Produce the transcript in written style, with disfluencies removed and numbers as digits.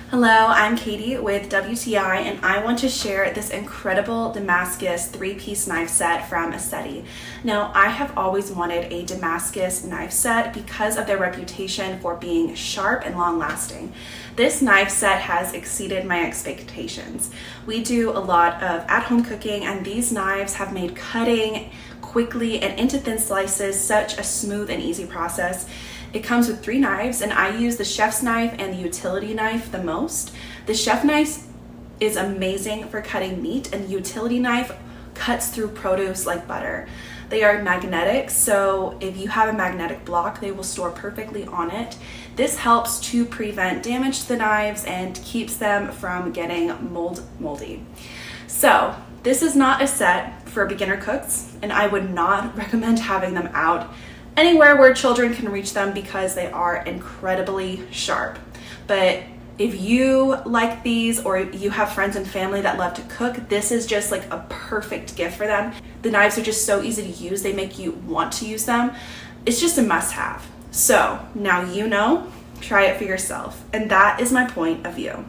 Hello, I'm Katie with WTI, and I want to share this incredible Damascus 3-piece knife set from ASETY. Now, I have always wanted a Damascus knife set because of their reputation for being sharp and long-lasting. This knife set has exceeded my expectations. We do a lot of at-home cooking, and these knives have made cutting quickly and into thin slices such a smooth and easy process. It comes with 3 knives, and I use the chef's knife and the utility knife the most. The chef knife is amazing for cutting meat, and the utility knife cuts through produce like butter. They are magnetic, so if you have a magnetic block, they will store perfectly on it. This helps to prevent damage to the knives and keeps them from getting moldy. So this is not a set for beginner cooks, and I would not recommend having them out anywhere where children can reach them because they are incredibly sharp. But if you like these, or you have friends and family that love to cook, this is just like a perfect gift for them. The knives are just so easy to use. They make you want to use them. It's just a must-have. So now you know, try it for yourself. And that is my point of view.